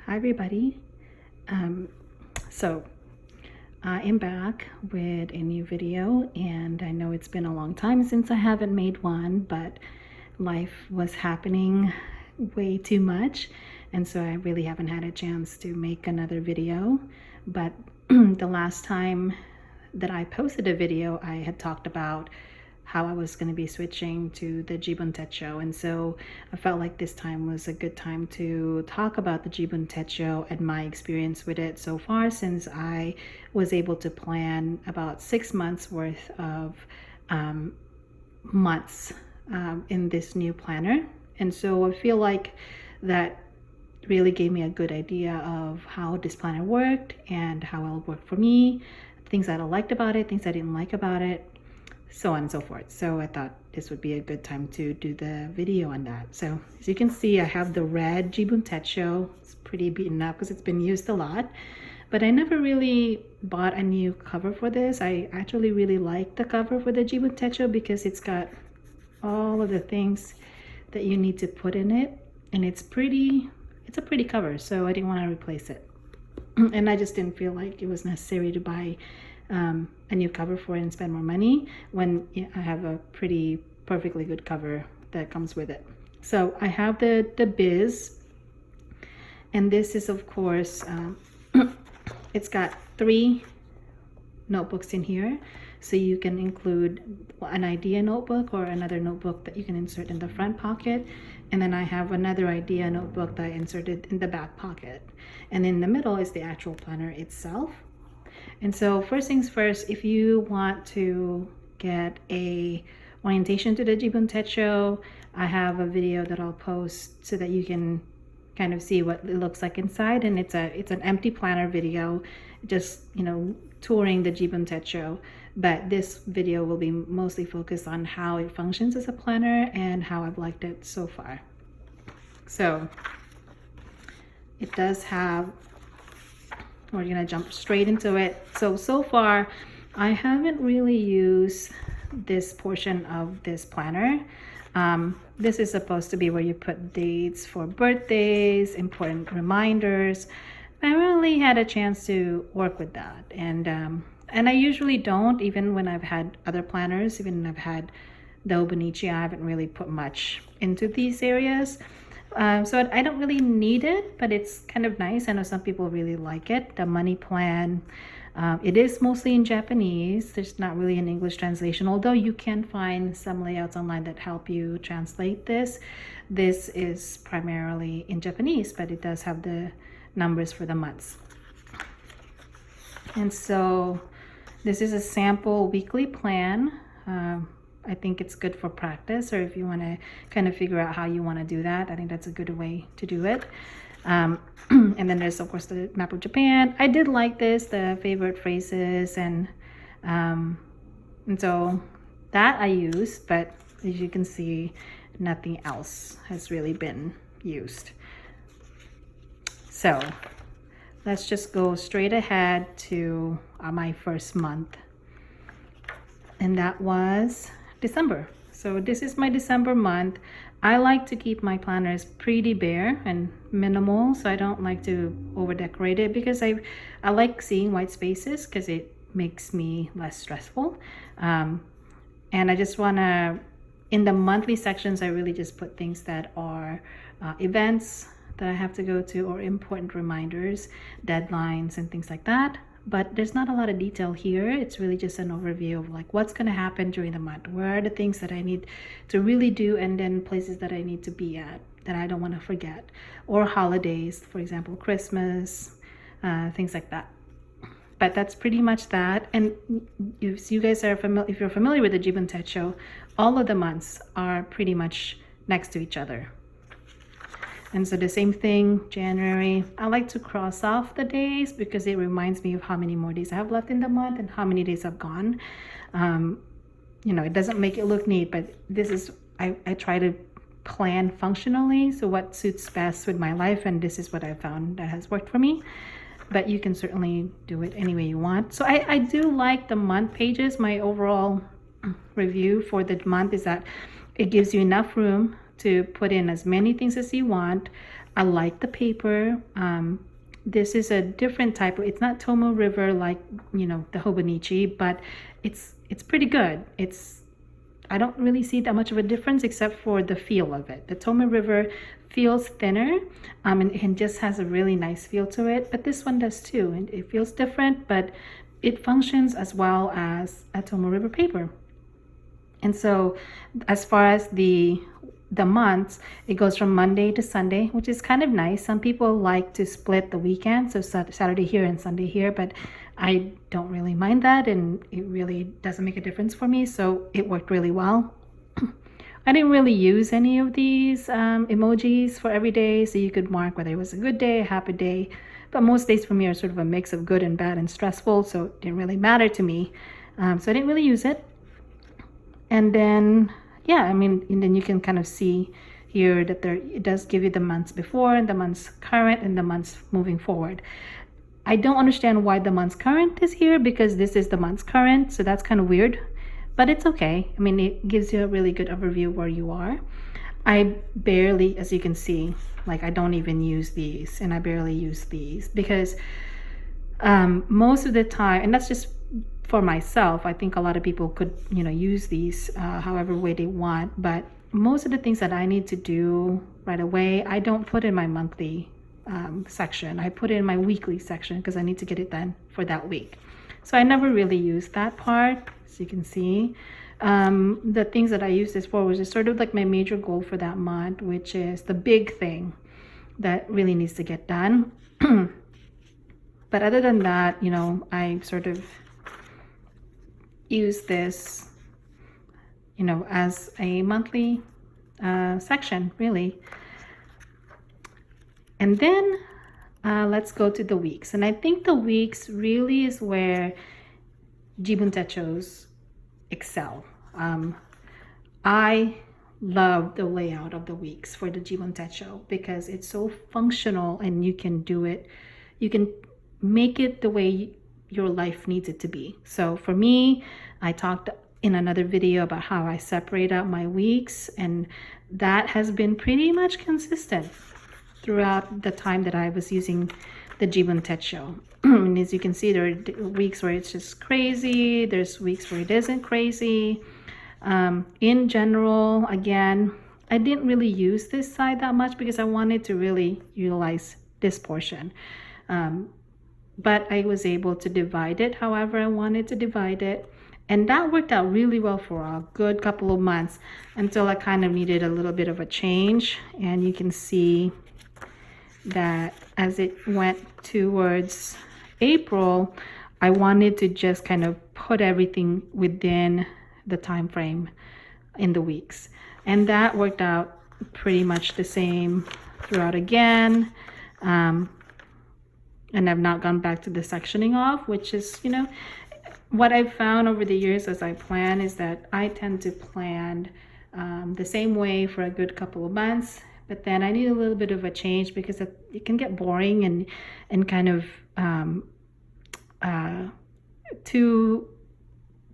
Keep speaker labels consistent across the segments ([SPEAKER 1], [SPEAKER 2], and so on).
[SPEAKER 1] Hi everybody. Um, so I am back with a new video, and I know it's been a long time since I haven't made one, but life was happening way too much, and so I really haven't had a chance to make another video. But the last time that I posted a video, I had talked about how I was going to be switching to the Jibun Techo, and so I felt like this time was a good time to talk about the Jibun Techo and my experience with it so far, since I was able to plan about 6 months worth of months in this new planner. And so I feel like that really gave me a good idea of how this planner worked and how it'll work for me, things that I liked about it, things I didn't like about it, so on and so forth. So I thought this would be a good time to do the video on that. So as you can see, I have the red Jibun Techo. It's pretty beaten up because it's been used a lot, but I never really bought a new cover for this. I actually really like the cover for the Jibun Techo because it's got all of the things that you need to put in it, and it's a pretty cover, so I didn't want to replace it. And I just didn't feel like it was necessary to buy a new cover for it and spend more money when I have a pretty perfectly good cover that comes with it. So I have the Biz, and this is, of course, it's got 3 notebooks in here, so you can include an idea notebook or another notebook that you can insert in the front pocket, and then I have another idea notebook that I inserted in the back pocket, and in the middle is the actual planner itself. And so first things first, if you want to get a orientation to the Jibun Techo, I have a video that I'll post so that you can kind of see what it looks like inside, and it's an empty planner video, just touring the Jibun Techo. But this video will be mostly focused on how it functions as a planner and how I've liked it so far. So it does have, we're gonna jump straight into it. So far I haven't really used this portion of this planner. This is supposed to be where you put dates for birthdays, important reminders. I haven't really had a chance to work with that, and I usually don't, even when I've had other planners, even when I've had the Obonichi, I haven't really put much into these areas. So I don't really need it, but it's kind of nice. I know some people really like it. The money plan, it is mostly in Japanese. There's not really an English translation, although you can find some layouts online that help you translate this. This is primarily in Japanese, but it does have the numbers for the months. And so this is a sample weekly plan. I think it's good for practice, or if you want to kind of figure out how you want to do that, I think that's a good way to do it. And then there's, of course, the map of Japan. I did like this, the favorite phrases, and so that I used, but as you can see, nothing else has really been used. So let's just go straight ahead to my first month, and that was December. So this is my December month. I like to keep my planners pretty bare and minimal, so I don't like to over decorate it, because I like seeing white spaces because it makes me less stressful. And I just want to, in the monthly sections, I really just put things that are events that I have to go to, or important reminders, deadlines, and things like that. But there's not a lot of detail here. It's really just an overview of like what's going to happen during the month, where are the things that I need to really do, and then places that I need to be at that I don't want to forget, or holidays, for example, Christmas, things like that. But that's pretty much that. And if you guys are familiar, if you're familiar with the Jibun Techo, all of the months are pretty much next to each other. And so the same thing, January, I like to cross off the days because it reminds me of how many more days I have left in the month and how many days I've gone. It doesn't make it look neat, but this is, I try to plan functionally, so what suits best with my life, and this is what I found that has worked for me. But you can certainly do it any way you want. So I do like the month pages. My overall review for the month is that it gives you enough room to put in as many things as you want. I like the paper. This is a different type of, it's not Tomo River like, the Hobonichi, but it's pretty good. I don't really see that much of a difference except for the feel of it. The Tomo River feels thinner, and just has a really nice feel to it, but this one does too, and it feels different, but it functions as well as a Tomo River paper. And so as far as the months, it goes from Monday to Sunday, which is kind of nice. Some people like to split the weekend, so Saturday here and Sunday here, but I don't really mind that, and it really doesn't make a difference for me, so it worked really well. I didn't really use any of these emojis for every day, so you could mark whether it was a good day, a happy day, but most days for me are sort of a mix of good and bad and stressful, so it didn't really matter to me. So I didn't really use it. And then, yeah, and then you can kind of see here that it does give you the months before and the months current and the months moving forward. I don't understand why the months current is here, because this is the months current, so that's kind of weird, but it's okay. It gives you a really good overview where you are. I barely, as you can see, I don't even use these, and I barely use these because most of the time, and that's just for myself, I think a lot of people could use these however way they want, but most of the things that I need to do right away, I don't put in my monthly section. I put it in my weekly section because I need to get it done for that week. So I never really use that part, as you can see. The things that I use this for was just sort of like my major goal for that month, which is the big thing that really needs to get done. But other than that, I sort of use this, as a monthly section, really. And then let's go to the weeks. And I think the weeks really is where Jibun Techos excel. I love the layout of the weeks for the Jibun Techo because it's so functional, and you can do it. You can make it the way your life needs it to be. So for me, I talked in another video about how I separate out my weeks, and that has been pretty much consistent throughout the time that I was using the Jibun Techo. And as you can see, there are weeks where it's just crazy. There's weeks where it isn't crazy. In general, again, I didn't really use this side that much because I wanted to really utilize this portion. But I was able to divide it however I wanted to divide it. And that worked out really well for a good couple of months until I kind of needed a little bit of a change. And you can see that as it went towards April, I wanted to just kind of put everything within the time frame in the weeks. And that worked out pretty much the same throughout again. And I've not gone back to the sectioning off, which is, what I've found over the years as I plan is that I tend to plan the same way for a good couple of months, but then I need a little bit of a change because it can get boring and kind of too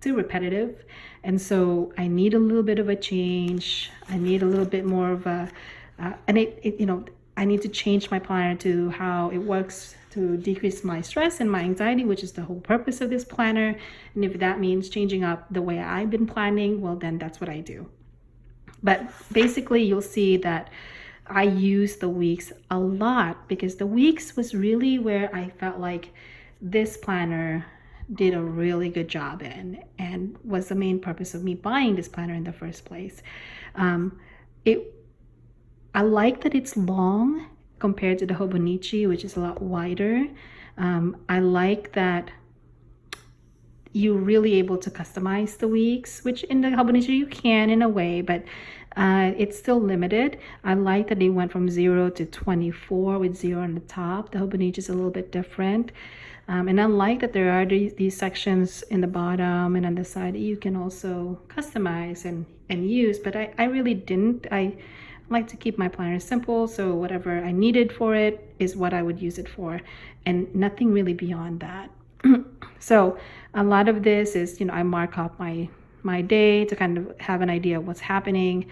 [SPEAKER 1] repetitive. And so I need a little bit of a change. I need a little bit more of a, I need to change my planner to how it works to decrease my stress and my anxiety, which is the whole purpose of this planner. And if that means changing up the way I've been planning, well, then that's what I do. But basically, you'll see that I use the weeks a lot because the weeks was really where I felt like this planner did a really good job in, and was the main purpose of me buying this planner in the first place. I like that it's long compared to the Hobonichi, which is a lot wider. I like that you're really able to customize the weeks, which in the Hobonichi you can in a way, but it's still limited. I like that they went from 0 to 24 with 0 on the top. The Hobonichi is a little bit different. And I like that there are these sections in the bottom and on the side that you can also customize and use, but I really didn't. I like to keep my planner simple, so whatever I needed for it is what I would use it for, and nothing really beyond that. So a lot of this is, I mark up my day to kind of have an idea of what's happening,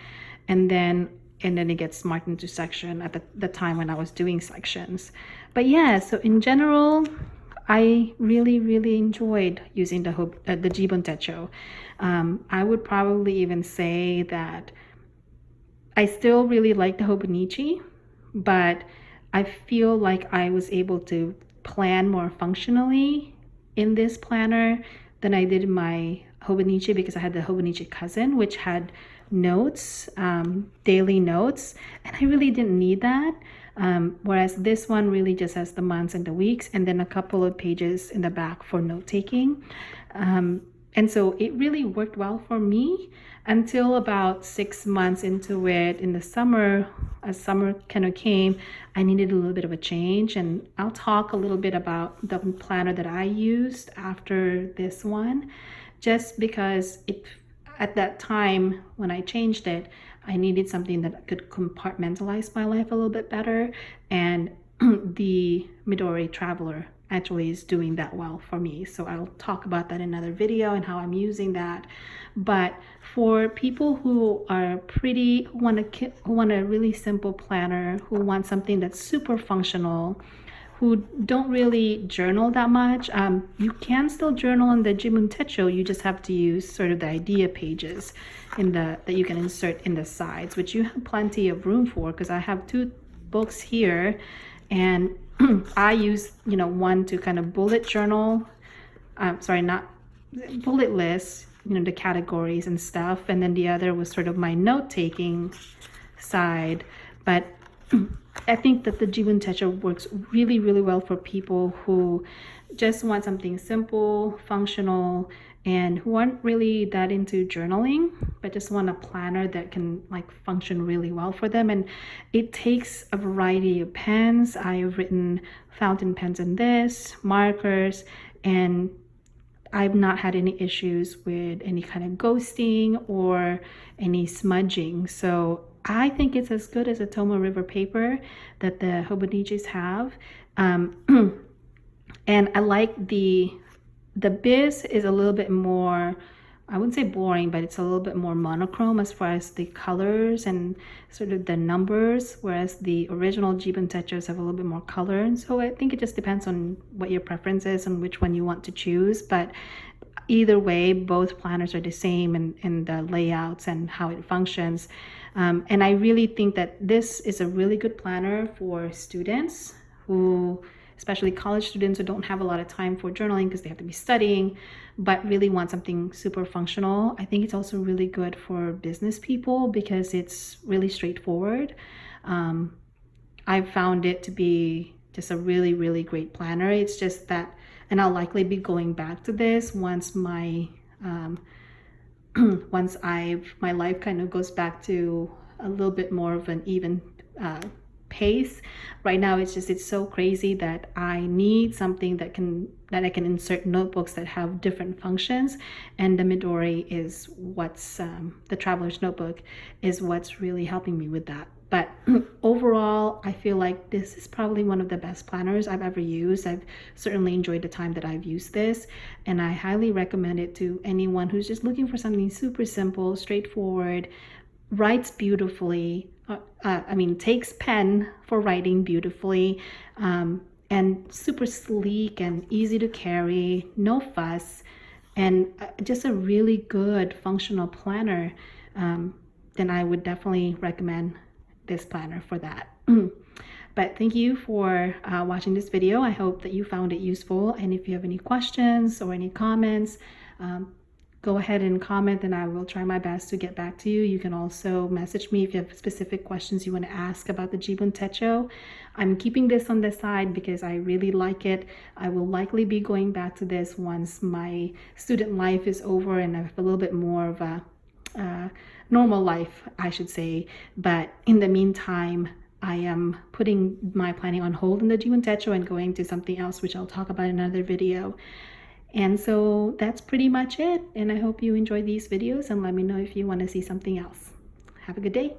[SPEAKER 1] and then and then it gets marked into section at the time when I was doing sections. But yeah, so in general, I really enjoyed using the Jibun Techo. I would probably even say that I still really like the Hobonichi, but I feel like I was able to plan more functionally in this planner than I did in my Hobonichi, because I had the Hobonichi Cousin, which had notes, daily notes, and I really didn't need that. Whereas this one really just has the months and the weeks, and then a couple of pages in the back for note taking. And so it really worked well for me until about 6 months into it in the summer. As summer kind of came, I needed a little bit of a change, and I'll talk a little bit about the planner that I used after this one, just because at that time when I changed it, I needed something that could compartmentalize my life a little bit better, and the Midori Traveler actually is doing that well for me. So I'll talk about that in another video and how I'm using that. But for people who are who want a really simple planner, who want something that's super functional, who don't really journal that much, you can still journal in the Jibun Techo. You just have to use sort of the idea pages that you can insert in the sides, which you have plenty of room for, because I have 2 books here, and I use, one to kind of bullet journal, sorry, not bullet list, the categories and stuff, and then the other was sort of my note-taking side. But I think that the Jibun Techo works really well for people who just want something simple, functional, and who aren't really that into journaling, but just want a planner that can function really well for them. And it takes a variety of pens. I have written fountain pens in this, markers, and I've not had any issues with any kind of ghosting or any smudging. So I think it's as good as a Tomoe River paper that the Hobonichis have. And I like the Biz is a little bit more, I wouldn't say boring, but it's a little bit more monochrome as far as the colors and sort of the numbers, whereas the original Jibun Techos have a little bit more color. And so I think it just depends on what your preference is and which one you want to choose. But either way, both planners are the same in the layouts and how it functions. And I really think that this is a really good planner for students who, especially college students who don't have a lot of time for journaling because they have to be studying, but really want something super functional. I think it's also really good for business people because it's really straightforward. I've found it to be just a really great planner. It's just that, and I'll likely be going back to this once my my life kind of goes back to a little bit more of an even pace. Right now it's so crazy that I need something that I can insert notebooks that have different functions, and the Midori is what's the Traveler's Notebook is what's really helping me with that. But overall, I feel like this is probably one of the best planners I've ever used. I've certainly enjoyed the time that I've used this, and I highly recommend it to anyone who's just looking for something super simple, straightforward, writes beautifully, takes pen for writing beautifully, and super sleek and easy to carry, no fuss, and just a really good functional planner. Then I would definitely recommend this planner for that. But thank you for watching this video. I hope that you found it useful, and if you have any questions or any comments, go ahead and comment, and I will try my best to get back to you. You can also message me if you have specific questions you want to ask about the Jibun Techo. I'm keeping this on the side because I really like it. I will likely be going back to this once my student life is over and I have a little bit more of a normal life, I should say. But in the meantime, I am putting my planning on hold in the Jibun Techo and going to something else, which I'll talk about in another video. And so that's pretty much it. And I hope you enjoy these videos, and let me know if you want to see something else. Have a good day.